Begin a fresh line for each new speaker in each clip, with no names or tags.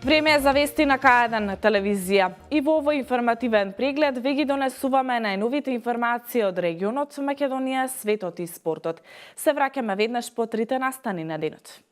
Време е за вести на К1 телевизија. И во овој информативен преглед ви ги донесуваме најновите информации од регионот, Македонија, светот и спортот. Се враќаме веднаш по трите настани на денот.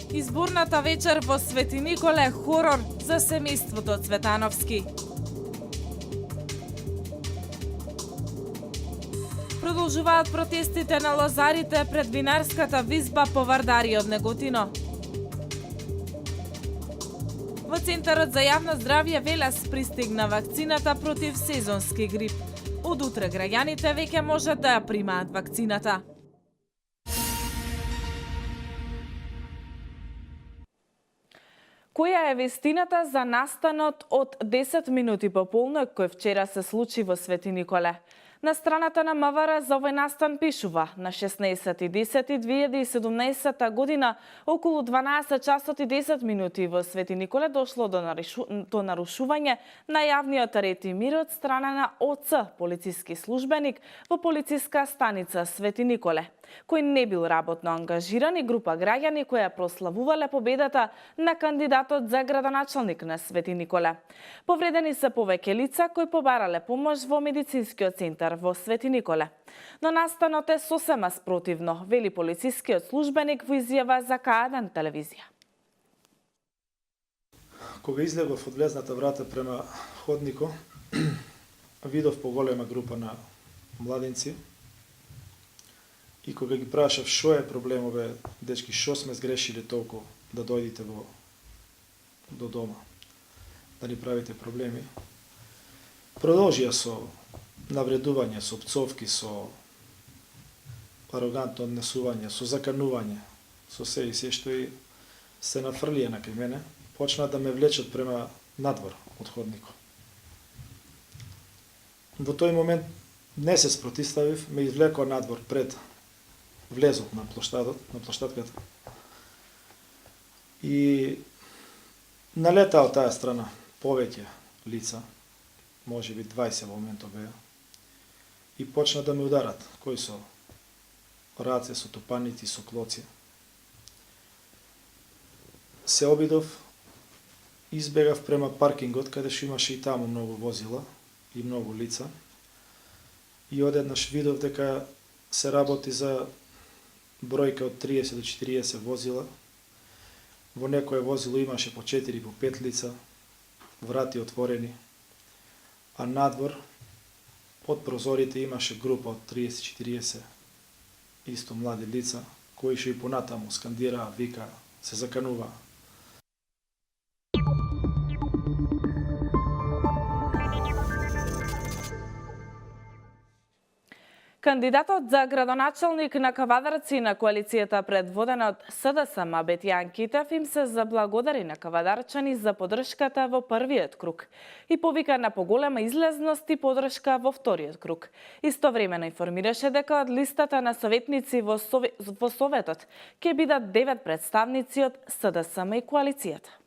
Изборната вечер во Свети Николе, хорор за семејството Цветановски. Продолжуваат протестите на лозарите пред винарската визба по Вардари од Неготино. Во Центарот за јавно здравје Велес пристигна вакцината против сезонски грип. Од утре граѓаните веќе можат да ја примаат вакцината. Која е вестината за настанот од 10 минути по полнок кој вчера се случи во Свети Николе? На страната на МВР за овој настан пишува: на 16.10.2017 година околу 12 часот и 10 минути во Свети Николе дошло до нарушување на јавниот ред и мир од страна на ОЦ, полициски службеник во полициска станица Свети Николе, кој не бил работно ангажиран, и група граѓани кои ја прославувале победата на кандидатот за градоначалник на Свети Николе. Повредени се повеќе лица кои побарале помош во медицинскиот центар во Свети Николе. Но настанот е сосема спротивно, вели полицискиот службеник во изјава за К1 телевизија.
Кога излегов од влезната врата према ходникот, видов поголема група на младинци. И кога ги прашав шо е проблемове, дечки, шо сме сгрешили толку да дојдите до дома, да ни правите проблеми, продолжија со навредување, со пцовки, со арогантно однесување, со заканување, со се и се што и се нафрлија на кај мене, почнаа да ме влечат према надвор од ходникот. Во тој момент не се спротивставив, ме извлекоа надвор пред влезот на плоштадката. И налетаа од таа страна повеќе лица, можеби 20 во моментот беа, и почна да ме ударат, кои со раце, со топаници, со клоци. Се обидов, избегав према паркингот, каде што имаше и таму многу возила и многу лица, и одеднаш видов дека се работи за бројка од 30 до 40 возила. Во некое возило имаше по 4 по 5 лица, врати отворени, а надвор под прозорите имаше група од 30-40 исто млади лица, кои што и понатаму скандираа, вика, се закануваа.
Кандидатот за градоначалник на Кавадарци на коалицијата предводена од СДСМ Бетјан Китев им се заблагодари на кавадарчани за поддршката во првиот круг и повика на поголема излезност и поддршка во вториот круг. Истовремено информираше дека од листата на советници во Советот ќе бидат 9 представници од СДСМ и коалицијата.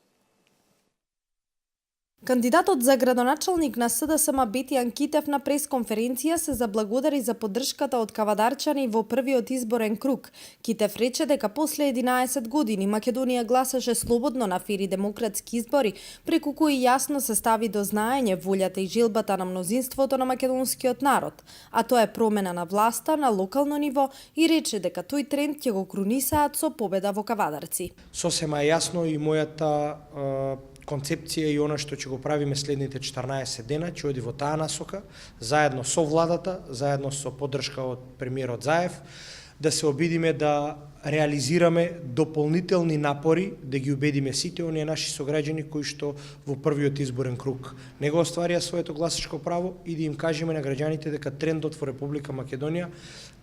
Кандидатот за градоначалник на СДСМ Бетјан Китев на пресконференција се заблагодари за поддршката од кавадарчани во првиот изборен круг. Китев рече дека после 11 години Македонија гласаше слободно на фери демократски избори, преку кои јасно се стави до знаење волјата и желбата на мнозинството на македонскиот народ, а тоа е промена на власта на локално ниво, и рече дека тој тренд ќе го крунисаат со победа во Кавадарци.
Сосема јасно и мојата концепција и она што ќе го правиме следните 14 дена, ќе оди во таа насока, заедно со владата, заедно со поддршка од премиерот Заев, да се обидиме да реализираме дополнителни напори, да ги убедиме сите оние наши сограѓани кои што во првиот изборен круг не го остварија своето гласачко право, и да им кажеме на граѓаните дека трендот во Република Македонија,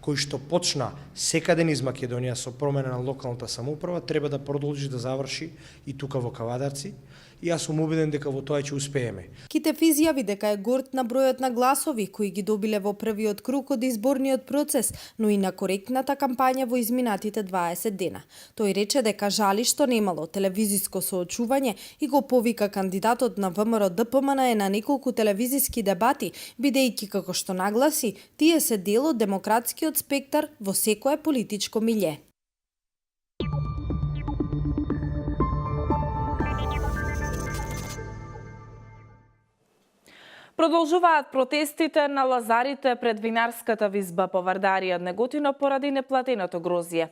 кој што почна секаде низ Македонија со промена на локалната самоуправа, треба да продолжи да заврши и тука во Кавадарци. И јас сум убеден дека во тоа ќе успееме.
Китев изјави дека е горд на бројот на гласови кои ги добиле во првиот круг од изборниот процес, но и на коректната кампања во изминатите 20 дена. Тој рече дека жали што немало телевизиско соочување и го повика кандидатот на ВМРО ДПМН на неколку телевизиски дебати, бидејќи, како што нагласи, тие се дел од демократскиот спектар во секое политичко милје.
Продолжуваат протестите на лозарите пред винарската визба по Вардарија од Неготино поради неплатеното грозје.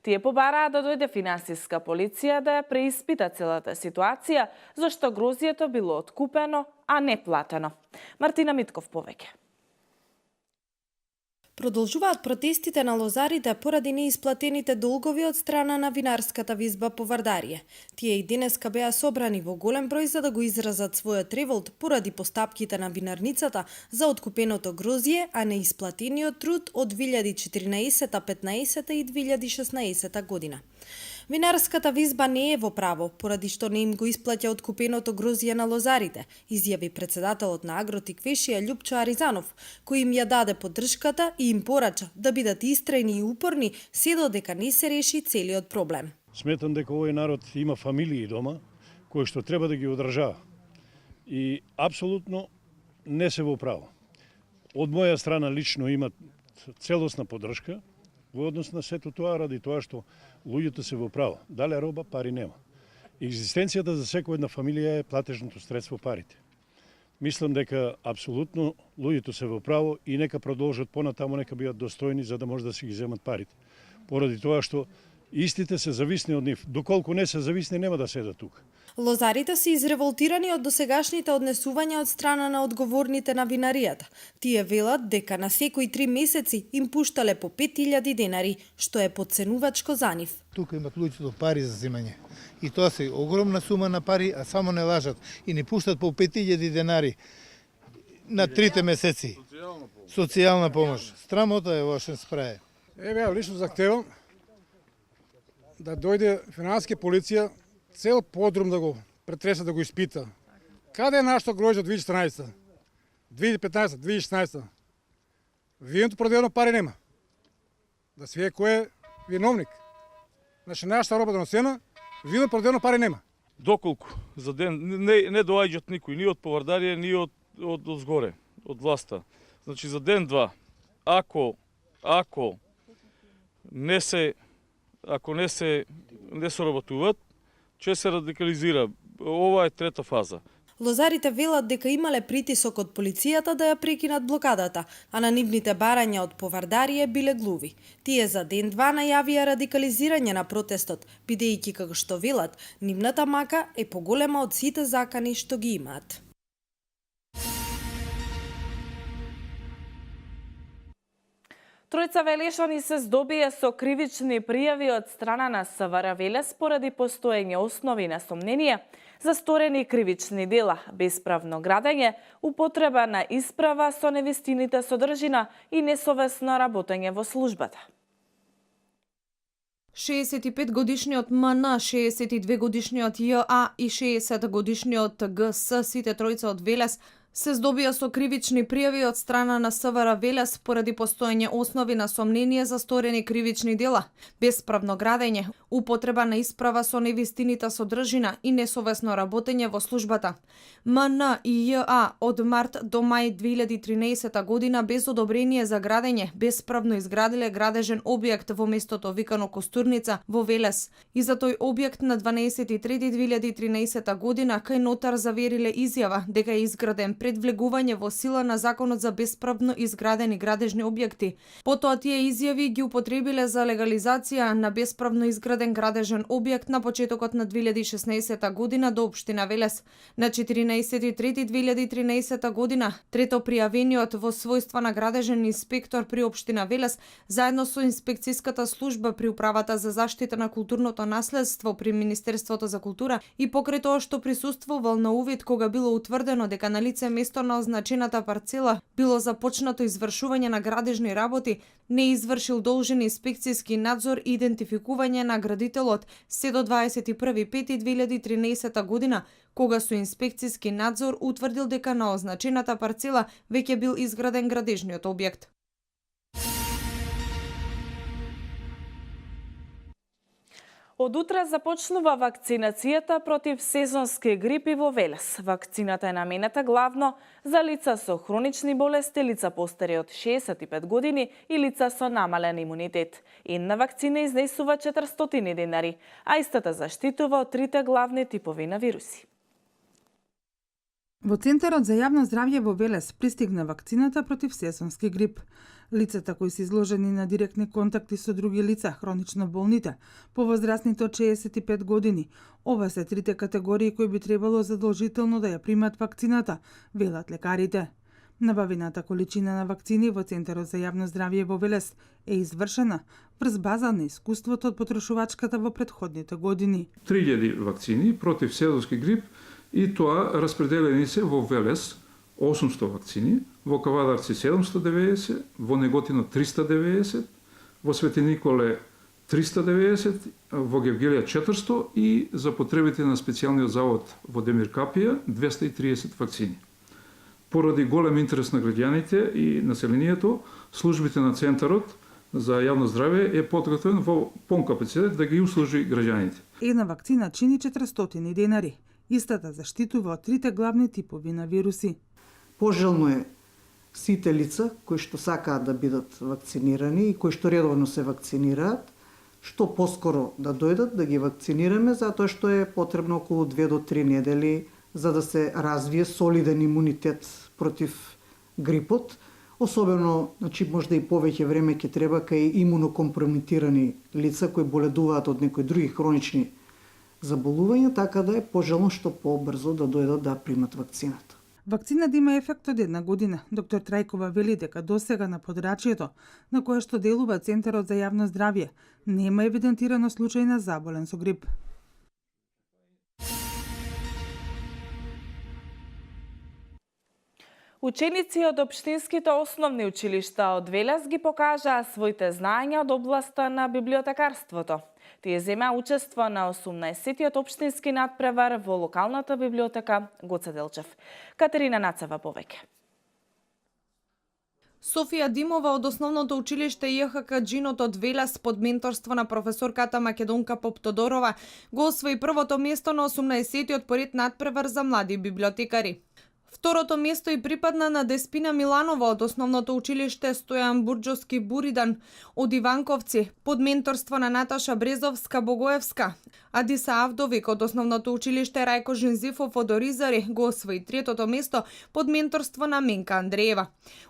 Тие побараа да дојде финансиска полиција да ја преиспита целата ситуација, зашто грозјето било откупено, а не платено. Мартина Митков повеќе.
Продолжуваат протестите на лозарите поради неисплатените долгови од страна на винарската визба по Вардарија. Тие и денеска беа собрани во голем број за да го изразат својот револт поради постапките на винарницата за откупеното грозје, а неисплатениот труд од 2014, 15 и 2016 година. Винарската визба не е во право, поради што не им го исплаќа откупеното грозје на лозарите, изјави председателот на Агротиквешија Љупчо Аризанов, кој им ја даде поддршката и им порача да бидат истрајни и упорни се додека не се реши целиот проблем.
Сметам дека овој народ има фамилии дома кои што треба да ги одржава. И апсолутно не се во право. Од моја страна лично имат целосна поддршка во однос на сето тоа, ради тоа што луѓето се во право. Дале роба, пари нема. Екзистенцијата за секоја една фамилија е платежното средство парите. Мислам дека апсолутно луѓето се во право и нека продолжат понатаму, нека бидат достојни за да може да си ги земат парите. Поради тоа што истите се зависни од нив. Доколку не се зависни, нема да седат тука.
Лозарите се изреволтирани од досегашните однесувања од страна на одговорните на винаријата. Тие велат дека на секои 3 месеци им пуштале по 5000 денари, што е подценувачко за нив.
Тука имат луѓето пари за земање. И тоа се огромна сума на пари, а само не лажат и не пуштат по 5000 денари на 3 месеци. Социјална помош. Страмота е во Шенспрае.
Еве, лично захтевам да дојде финансиска полиција цел подрум да го претреса, да го испита. Каде е нашето гроје од 2014, 2015, 2016? Виното продадено пари нема. Да се види кој е виновник. Значи, нашата роба донесена, вино продадено пари нема.
Доколку за ден не доаѓаат никој, ни од Повардарија, ни од згоре, од власта. Значи, за ден-два, ако не се соработуваат, ќе се радикализира. Ова е трета фаза.
Лозарите велат дека имале притисок од полицијата да ја прекинат блокадата, а на нивните барања од Повардарија биле глуви. Тие за ден-два најавија радикализирање на протестот, бидејќи како што велат, нивната мака е поголема од сите закани што ги имаат.
Тројца велешани се здобија со кривични пријави од страна на СВР Велес поради постоење основи на сомнение за сторени кривични дела, бесправно градење, употреба на исправа со невистините содржина и несовесно работење во службата.
65-годишниот МН, 62-годишниот ЈА и 60-годишниот ГС, сите тројца од Велес, се здобија со кривични пријави од страна на СВР Велес поради постоење основи на сомнение за сторени кривични дела, бесправно градење, употреба на исправа со невистинита содржина и несовесно работење во службата. МН и ЈА од март до мај 2013 година без одобрение за градење бесправно изградиле градежен објект во местото викано Костурница во Велес. И за тој објект на 12.3.2013 година кај нотар завериле изјава дека е изграден пред влегување во сила на Законот за бесправно изградени градежни објекти. Потоа тие изјави ги употребиле за легализација на бесправно изграден градежен објект на почетокот на 2016 година до општина Велес. На 14.3.2013 година трето пријавениот во својства на градежен инспектор при општина Велес заедно со инспекцијската служба при управата за заштита на културното наследство при Министерството за култура и покрај тоа што присуствувал на увид кога било утврдено дека на лице место на означената парцела било започнато извршување на градежни работи, не извршил должен инспекцијски надзор и идентификување на градителот се до 21.5.2013 година, кога со инспекцијски надзор утврдил дека на означената парцела веќе бил изграден градежниот објект.
Од утре започнува вакцинацијата против сезонски грипи во Велес. Вакцината е наменета главно за лица со хронични болести, лица постари од 65 години и лица со намален имунитет. Една вакцина изнесува 400 денари, а истата заштитува од трите главни типови на вируси.
Во Центарот за јавно здравје во Велес пристигна вакцината против сезонски грип. Лицата кои се изложени на директни контакти со други лица, хронично болните, повозрастните од 65 години, ова се трите категории кои би требало задолжително да ја примат вакцината, велат лекарите. Набавената количина на вакцини во Центарот за јавно здравје во Велес е извршена врз база на искуството од потрошувачката во претходните години.
3000 вакцини против сезонски грип и тоа распределени се во Велес 800 вакцини, во Кавадарци 790, во Неготино 390, во Свети Николе 390, во Гевгелија 400 и за потребите на специјалниот завод во Демир Капија 230 вакцини. Поради голем интерес на граѓаните и населението, службите на Центарот за јавно здравје е подготвен во полн капацитет да ги услужи граѓаните.
Една вакцина чини 400 денари. Истата заштитува од трите главни типови на вируси.
Пожелно е сите лица кои што сакаат да бидат вакцинирани и кои што редовно се вакцинираат, што поскоро да дојдат да ги вакцинираме, затоа што е потребно околу 2 до 3 недели за да се развие солиден имунитет против грипот. Особено, можда и повеќе време ќе треба кај имунокомпрометирани лица кои боледуваат од некои други хронични заболувања, така да е пожелно што побрзо да дојдат да примат вакцината.
Вакцината има ефект од 1 година. Доктор Трајкова вели дека досега на подрачјето на кое што делува Центарот за јавно здравје нема евидентирано случај на заболен со грип.
Ученици од општинските основни училишта од Велес ги покажаа своите знаења од областа на библиотекарството. Тие зема учество на 18-тиот општински надпревар во локалната библиотека Гоце Делчев. Катерина Нацева повеќе.
Софија Димова од основното училиште ЈХК Джинот од Велес под менторство на професорката Македонка Поптодорова го освои првото место на 18-тиот поред надпревар за млади библиотекари. Второто место и припадна на Деспина Миланова од основното училиште Стојан Бурџовски Буридан од Иванковци под менторство на Наташа Брезовска Богоевска. Адиса Авдовик од основното училиште Рајко Жензифов од Оризари го освои третото место под менторство на Менка Андреева.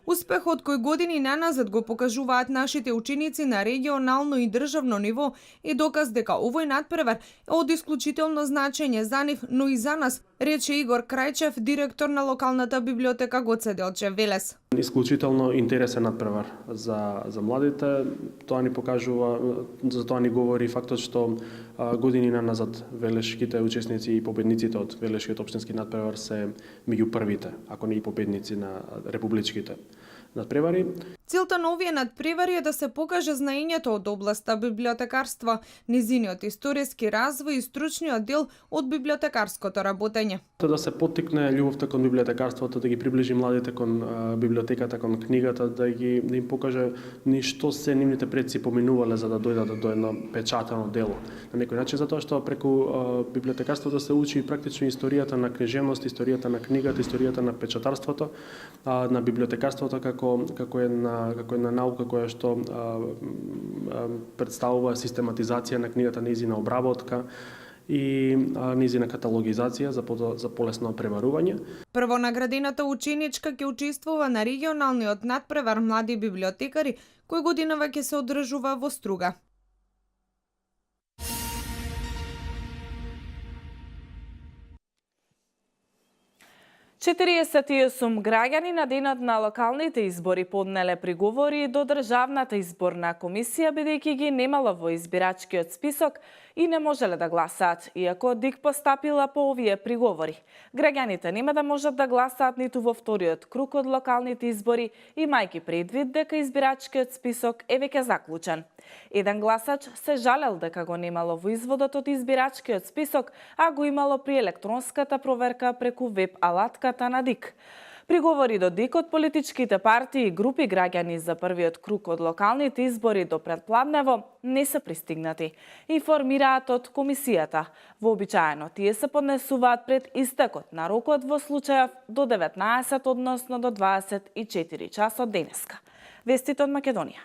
Успехот кој години наназад го покажуваат нашите ученици на регионално и државно ниво е доказ дека овој надпревар е од исклучително значење за нив, но и за нас, рече Игор Крајчев, директор на локалната библиотека Гоце Делчев Велес.
Исклучително интересен надпревар за младите. Тоа ни покажува, за тоа ни говори фактот што години назад велешките учесници и победниците од Велешкиот општински надпревар се меѓу првите, ако не и победници на републичките надпревари.
Целта на овие надпревари е да се покаже знаењето од областа библиотекарство, низиниот историски развој и стручниот дел од библиотекарското работење.
Да се поттикне љубовта кон библиотекарството, да ги приближи младите кон библиотеката, кон книгата, да им покаже ни што се нивните предци поминувале за да дојдат до едно печатено дело. На некој начин затоа што преку библиотекарството се учи практично историјата на книжевност, историјата на книгата, историјата на печатарството, на библиотекарството како една наука која што представува систематизација на книгата, низина обработка и низина каталогизација за полесно премарување.
Првонаградената ученичка ќе учествува на регионалниот надпревар млади библиотекари, кој годинава ќе се одржува во Струга.
Четириесет и осум граѓани на денот на локалните избори поднеле приговори до Државната изборна комисија бидејќи ги немало во избирачкиот список и не можеле да гласаат, иако ДИК постапила по овие приговори. Граѓаните нема да можат да гласаат ниту во вториот круг од локалните избори, имајќи предвид дека избирачкиот список е веќе заклучен. Еден гласач се жалел дека го немало во изводот од избирачкиот список, а го имало при електронската проверка преку веб алатката на ДИК. Приговори до ДИК од политичките партии и групи граѓани за првиот круг од локалните избори до предпладнево не се пристигнати, информираат од комисијата. Вообичаено тие се поднесуваат пред истекот на рокот во случајов до 19, односно до 24 часот денеска. Вестите од Македонија.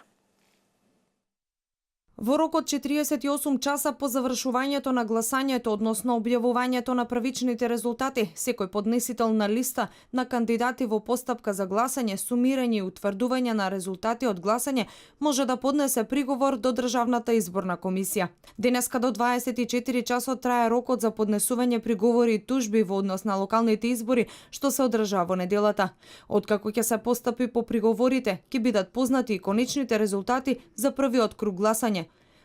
Во рок од 48 часа по завршувањето на гласањето, односно објавувањето на првичните резултати, секој поднесител на листа на кандидати во постапка за гласање, сумирање и утврдување на резултати од гласање може да поднесе приговор до Државната изборна комисија. Денеска до 24 часот трае рокот за поднесување приговори и тужби во однос на локалните избори што се одржаа во неделата. Откако ќе се постапи по приговорите, ќе бидат познати и конечните резултати за првиот круг гласање.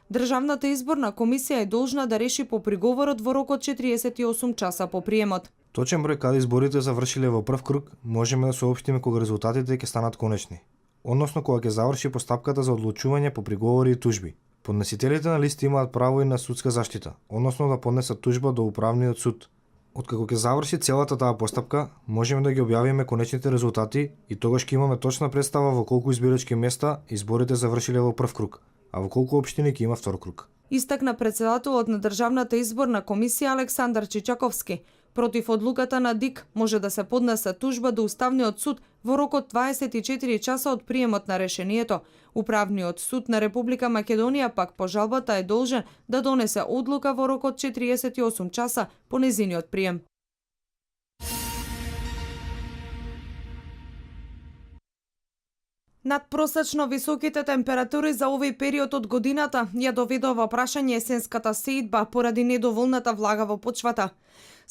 Државната изборна комисија е должна да реши по приговорот во рок од 48 часа по приемот.
Точен број каде изборите завршиле во прв круг можеме да соопштиме кога резултатите ќе станат конечни, односно кога ќе заврши постапката за одлучување по приговори и тужби. Поднесителите на листи имаат право и на судска заштита, односно да поднесат тужба до управниот суд. Откако ќе заврши целата таа постапка, можеме да ги објавиме конечните резултати и тогаш ќе имаме точна представа во колку избирачки места изборите завршиле во прв круг, а во колку општини ќе има втор круг.
Истакна председателот на Државната изборна комисија Александар Чичаковски. Против одлуката на ДИК може да се поднесе тужба до Уставниот суд во рок од 24 часа од приемот на решението. Управниот суд на Република Македонија пак по жалбата е должен да донесе одлука во рок од 48 часа по незиниот прием. Надпросечно високите температури за овој период од годината ја доведува во прашање есенската сеидба поради недоволната влага во почвата.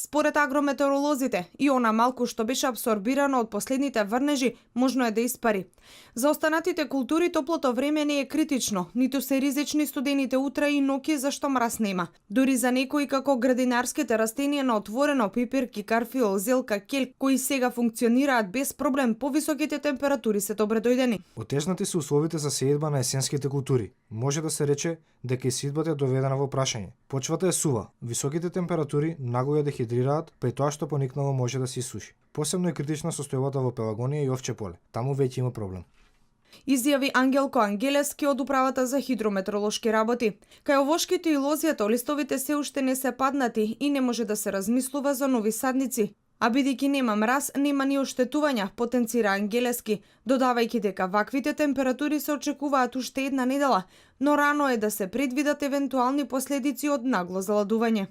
Според агрометеоролозите, и она малку што беше абсорбирано од последните врнежи можно е да испари. За останатите култури топлото време не е критично, ниту се ризични студените утра и ноќи зашто мраз нема. Дури за некои како градинарските растенија на отворено, пиперки, карфиол, зелка, келк, кои сега функционираат без проблем, повисоките температури се добредојдени.
Отежнати се условите за сеидба на есенските култури. Може да се рече дека и сеидбата е доведена во прашање. Почвата е сува, високите температури наго ја дехидрираат, па и тоа што поникнало може да се исуши. Посебно е критична состојбата во Пелагонија и Овче поле. Таму веќе има проблем.
Изјави Ангелко Ангелески од управата за хидрометеоролошки работи. Кај овошките и лозјата листовите се уште не се паднати и не може да се размислува за нови садници. А бидејќи нема мраз, нема ни оштетувања, потенцира Ангелески, додавајќи дека ваквите температури се очекуваат уште една недела, но рано е да се предвидат евентуални последици од нагло заладување.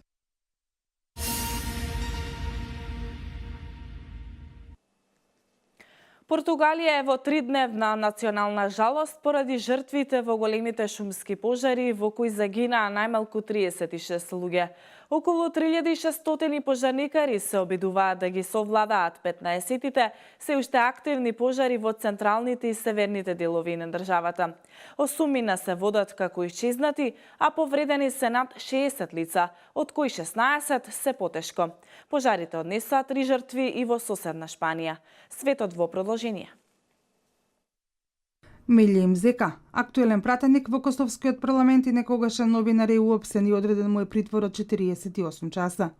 Португалија е во 3-дневна национална жалост поради жртвите во големите шумски пожари во кои загинаа најмалку 36 луѓе. Околу 3600 пожарникари се обидуваат да ги совладаат 15-тите се уште активни пожари во централните и северните делови на државата. Осумина се водат како исчезнати, а повредени се над 60 лица, од кои 16 се потешко. Пожарите однесоа 3 жртви и во соседна Шпанија. Светот во продолжение.
Милје Мзека, актуелен пратеник во Косовскиот парламент и некогашен новинар е уапсен и одреден му е притвор од 48 часа.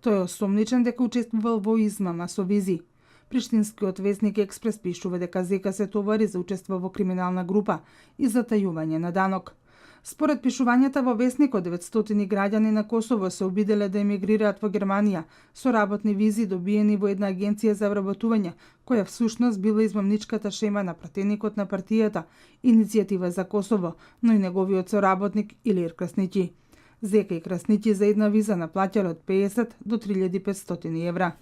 Тој е осомничен дека учествувал во измама со визи. Приштинскиот весник Експрес пишува дека Зека се товари за учество во криминална група и затајување на данок. Според пишувањата во весникот, 900 граѓани на Косово се обиделе да емигрираат во Германија со работни визи добиени во една агенција за вработување, која всушност била измамничката шема на пратеникот на партијата Иницијатива за Косово, но и неговиот соработник Илир Красничи. Зека и Красничи за една виза наплаќале од 50 до 3500 евра.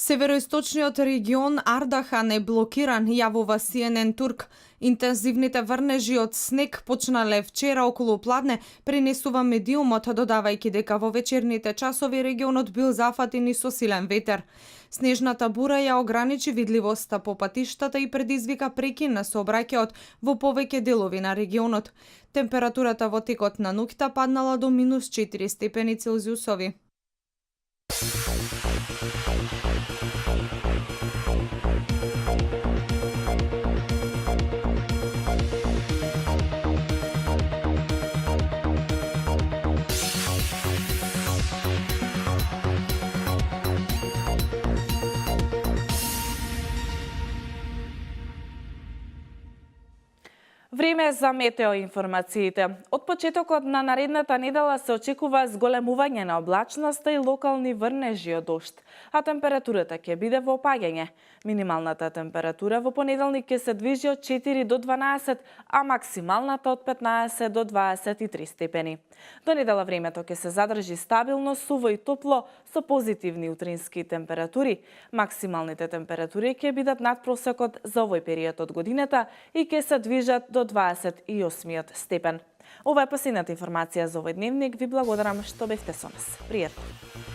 Североисточниот регион Ардахан е блокиран, јавува CNN Турк. Интензивните врнежи од снег почнале вчера околу пладне, пренесува медиумот, додавајќи дека во вечерните часови регионот бил зафатен и со силен ветер. Снежната бура ја ограничи видливоста по патиштата и предизвика прекин на сообраќајот во повеќе делови на регионот. Температурата во текот на ноќта паднала до -4 степени Целзиусови.
Време Време за метеоинформациите. Од почетокот на наредната недела се очекува зголемување на облачноста и локални врнежи од дожд, а температурата ќе биде во опаѓање. Минималната температура во понеделник ќе се движи од 4 до 12, а максималната од 15 до 23 степени. До недела времето ќе се задржи стабилно, суво и топло со позитивни утрински температури. Максималните температури ќе бидат над просекот за овој период од годината и ќе се движат до 28 степен. Ова е последната информација за овој дневник. Ви благодарам што бевте со нас. Пријатно!